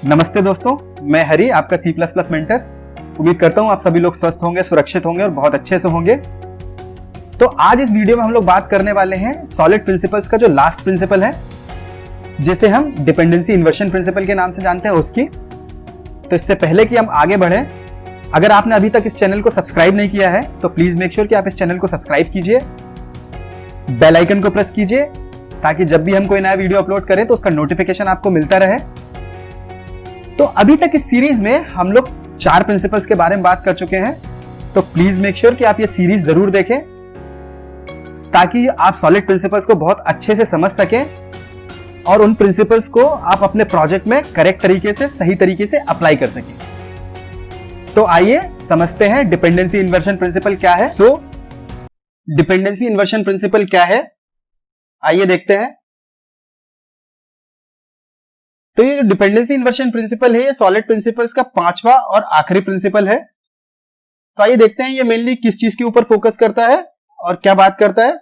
नमस्ते दोस्तों, मैं हरी, आपका C++ मेंटर। उम्मीद करता हूं आप सभी लोग स्वस्थ होंगे, सुरक्षित होंगे और बहुत अच्छे से होंगे। तो आज इस वीडियो में हम लोग बात करने वाले हैं सॉलिड प्रिंसिपल्स का जो लास्ट प्रिंसिपल है, जिसे हम डिपेंडेंसी इन्वर्शन प्रिंसिपल के नाम से जानते हैं, उसकी। तो इससे पहले कि हम आगे बढ़े, अगर आपने अभी तक इस चैनल को सब्सक्राइब नहीं किया है तो प्लीज मेक श्योर कि आप इस चैनल को सब्सक्राइब कीजिए, बेल आइकन को प्रेस कीजिए, ताकि जब भी हम कोई नया वीडियो अपलोड करें तो उसका नोटिफिकेशन आपको मिलता रहे। तो अभी तक इस सीरीज में हम लोग 4 प्रिंसिपल्स के बारे में बात कर चुके हैं। तो प्लीज मेक श्योर कि आप ये सीरीज जरूर देखें, ताकि आप सॉलिड प्रिंसिपल्स को बहुत अच्छे से समझ सकें और उन प्रिंसिपल्स को आप अपने प्रोजेक्ट में करेक्ट तरीके से, सही तरीके से अप्लाई कर सकें। तो आइए समझते हैं डिपेंडेंसी इन्वर्शन प्रिंसिपल क्या है। डिपेंडेंसी इन्वर्शन प्रिंसिपल क्या है, आइए देखते हैं। तो ये जो डिपेंडेंसी इन्वर्शन प्रिंसिपल है, ये सॉलिड प्रिंसिपल्स का 5वां और आखिरी प्रिंसिपल है। तो आइए देखते हैं ये मेनली किस चीज के ऊपर फोकस करता है और क्या बात करता है।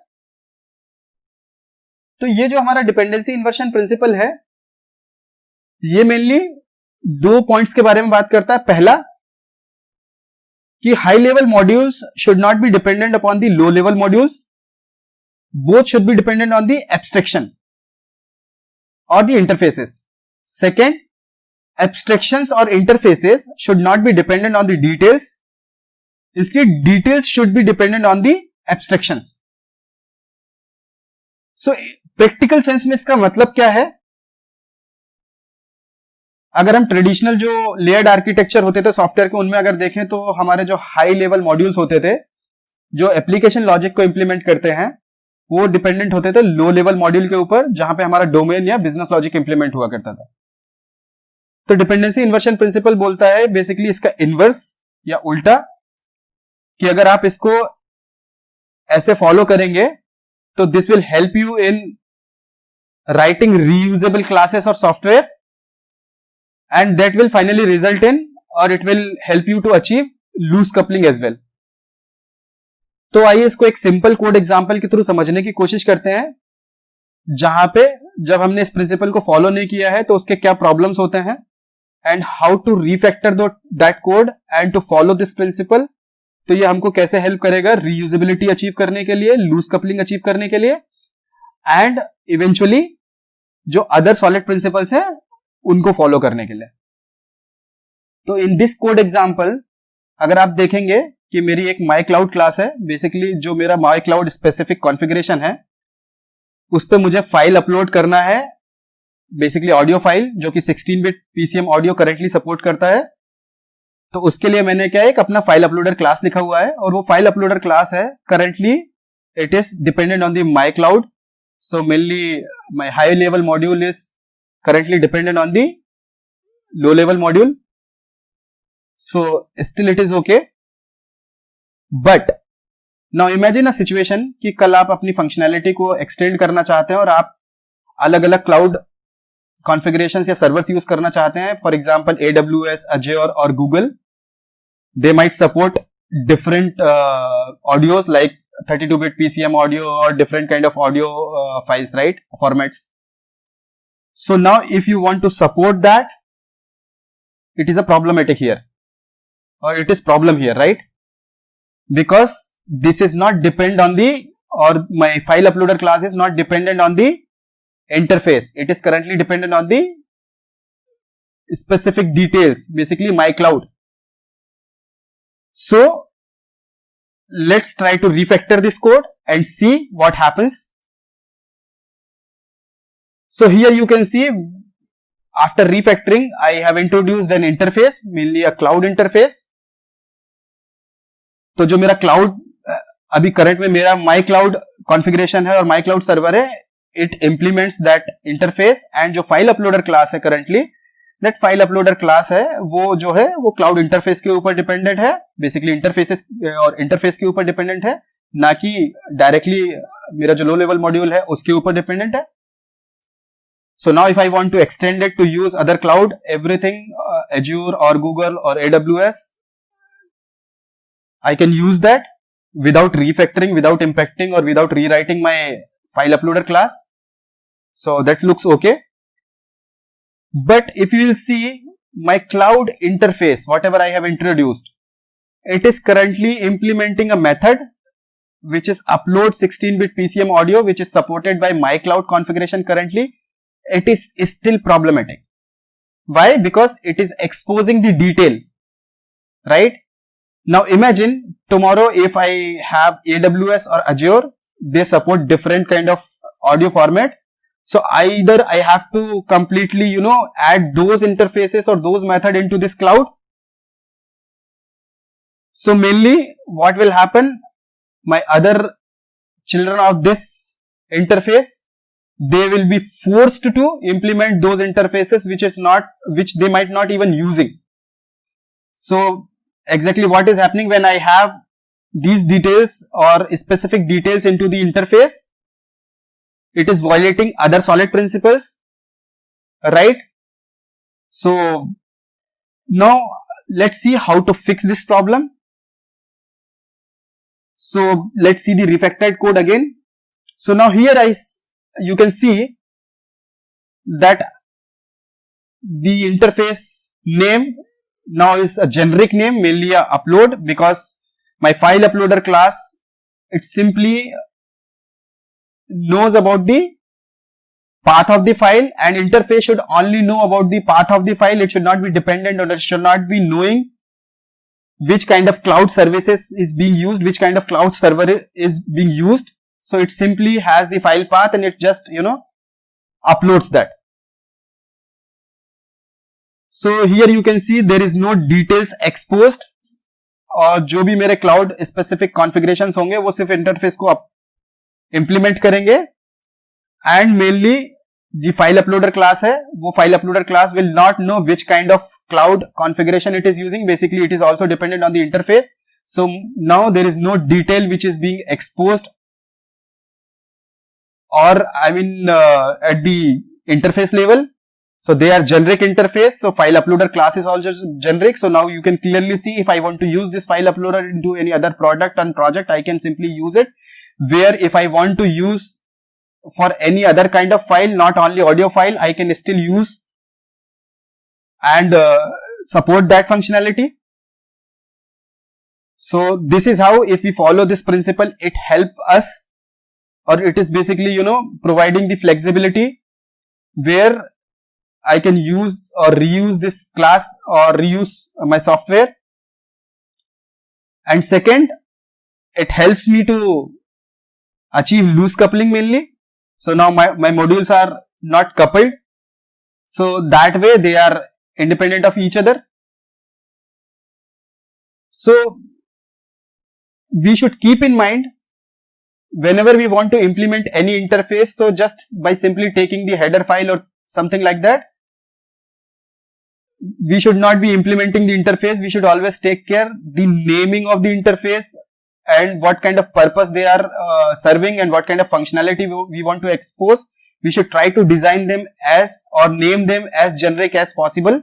तो ये जो हमारा डिपेंडेंसी इन्वर्शन प्रिंसिपल है, ये मेनली 2 पॉइंट्स के बारे में बात करता है। पहला कि high level modules should not be dependent upon the low level modules, both should be dependent on the abstraction और the interfaces. Second, abstractions or interfaces should not be dependent on the details. Instead, details should be dependent on the abstractions. So, practical sense में इसका मतलब क्या है? अगर हम traditional जो layered architecture होते थे सॉफ्टवेयर के, उनमें अगर देखें तो हमारे जो हाई लेवल मॉड्यूल्स होते थे, जो एप्लीकेशन लॉजिक को इंप्लीमेंट करते हैं, वो डिपेंडेंट होते थे लो लेवल मॉड्यूल के ऊपर, जहां पे हमारा डोमेन या बिजनेस लॉजिक इंप्लीमेंट हुआ करता था। तो डिपेंडेंसी इन्वर्शन प्रिंसिपल बोलता है बेसिकली इसका इनवर्स या उल्टा, कि अगर आप इसको ऐसे फॉलो करेंगे तो this will help you in writing reusable classes और software, and that will finally result in, और it will help you to achieve loose coupling as well. तो आइए इसको एक सिंपल कोड एग्जांपल के थ्रू समझने की कोशिश करते हैं, जहां पे जब हमने इस प्रिंसिपल को फॉलो नहीं किया है तो उसके क्या प्रॉब्लम्स होते हैं, and how to refactor that code and to follow this principle. तो ये हमको कैसे हेल्प करेगा रीयूजेबिलिटी अचीव करने के लिए, लूज कपलिंग अचीव करने के लिए, एंड इवेंचुअली जो अदर सॉलिड प्रिंसिपल्स हैं उनको फॉलो करने के लिए। तो इन दिस कोड एग्जांपल अगर आप देखेंगे कि मेरी एक माई क्लाउड क्लास है, बेसिकली जो मेरा माई क्लाउड स्पेसिफिक कॉन्फ़िगरेशन है, उस पर मुझे फाइल अपलोड करना है, बेसिकली ऑडियो फाइल, जो कि 16 bit PCM audio currently support करता है। तो उसके लिए मैंने क्या एक अपना फाइल अपलोडर क्लास लिखा हुआ है, और वो फाइल अपलोडर क्लास है currently it is dependent on the my cloud. So mainly my high level module is currently dependent on the low level module, so still it is okay. But now imagine a situation कि कल आप अपनी functionality को extend करना चाहते हैं और आप अलग अलग क्लाउड कॉन्फ़िगरेशंस या सर्वर्स यूज करना चाहते हैं। फॉर एग्जांपल AWS, Azure और Google, they might support different audios like 32-bit PCM audio or different kind of audio files, right, formats. So now if you want to support that, it is a problematic here, or it is problem here, right? Because this is not depend on the, or my file uploader class is not dependent on the interface. It is currently dependent on the specific details, basically my cloud. So let's try to refactor this code and see what happens. So here you can see after refactoring I have introduced an interface, mainly a cloud interface. तो जो मेरा cloud अभी current में मेरा माई cloud configuration है और माई cloud server है, it implements that interface, and जो फाइल अपलोडर क्लास है currently, that file uploader class है वो जो है वो क्लाउड इंटरफेस के ऊपर डिपेंडेंट है, बेसिकली इंटरफेसेस और इंटरफेस के ऊपर डिपेंडेंट है, ना कि डायरेक्टली मेरा जो लो लेवल मॉड्यूल है उसके ऊपर डिपेंडेंट है। So now if I want to extend it to use other cloud, everything, Azure or Google or AWS, I can use that without refactoring, without impacting or without rewriting my file uploader class. So that looks okay. But if you will see my cloud interface, whatever I have introduced, it is currently implementing a method which is upload 16-bit PCM audio, which is supported by my cloud configuration currently. It is still problematic. Why? Because it is exposing the detail, right? Now imagine tomorrow if I have AWS or Azure, they support different kind of audio format. So either I have to completely, add those interfaces or those method into this cloud. So mainly what will happen, my other children of this interface, they will be forced to implement those interfaces which they might not even using. So exactly what is happening when I have these details or specific details into the interface, it is violating other solid principles, right? So now let's see how to fix this problem. So let's see the refactored code again. So now here you can see that the interface name now is a generic name, mainly a upload, because my file uploader class, it simply knows about the path of the file, and interface should only know about the path of the file. It should not be dependent, or it should not be knowing which kind of cloud services is being used, which kind of cloud server is being used. So it simply has the file path and it just, uploads that. So here you can see there is no details exposed, और जो भी मेरे cloud specific configurations होंगे वो सिर्फ interface को implement करेंगे, and mainly the file uploader class है, वो file uploader class will not know which kind of cloud configuration it is using. Basically it is also dependent on the interface. So now there is no detail which is being exposed, or at the interface level. So they are generic interface. So file uploader class is also generic. So now you can clearly see if I want to use this file uploader into any other product and project, I can simply use it. Where if I want to use for any other kind of file, not only audio file, I can still use and support that functionality. So this is how, if we follow this principle, it helps us, or it is basically, providing the flexibility where I can use or reuse this class or reuse my software. And second, it helps me to achieve loose coupling mainly. So now my modules are not coupled. So that way they are independent of each other. So we should keep in mind whenever we want to implement any interface, so just by simply taking the header file or something like that, we should not be implementing the interface. We should always take care the naming of the interface and what kind of purpose they are serving and what kind of functionality we want to expose. We should try to design them as, or name them as generic as possible.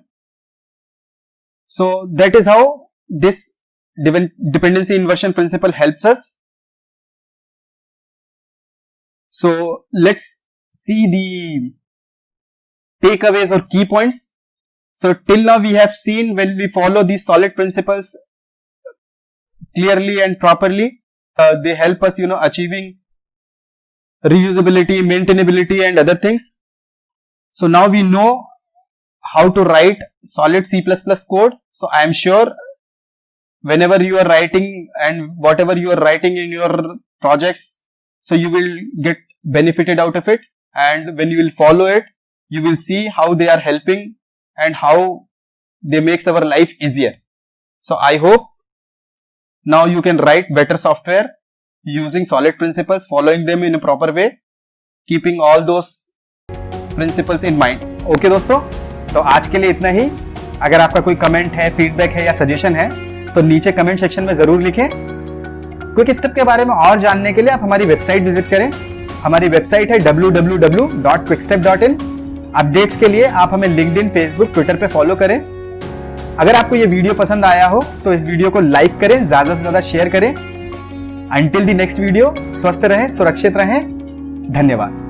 So that is how this dependency inversion principle helps us. So let's see the takeaways or key points. So till now we have seen, when we follow these solid principles clearly and properly, they help us, achieving reusability, maintainability and other things. So now we know how to write solid C++ code. So I am sure whenever you are writing and whatever you are writing in your projects, so you will get benefited out of it, and when you will follow it, you will see how they are helping and how they makes our life easier. So I hope now you can write better software using solid principles, following them in a proper way, keeping all those principles in mind. Okay दोस्तों, तो आज के लिए इतना ही. अगर आपका कोई comment है, फीडबैक है या सजेशन है तो नीचे कमेंट सेक्शन में जरूर लिखें. क्विक स्टेप के बारे में और जानने के लिए आप हमारी वेबसाइट विजिट करें. हमारी वेबसाइट है www.quickstep.in. अपडेट्स के लिए आप हमें लिंक्डइन, फेसबुक, ट्विटर पे फॉलो करें. अगर आपको ये वीडियो पसंद आया हो तो इस वीडियो को लाइक करें, ज्यादा से ज्यादा शेयर करें. अंटिल द नेक्स्ट वीडियो, स्वस्थ रहें, सुरक्षित रहें. धन्यवाद.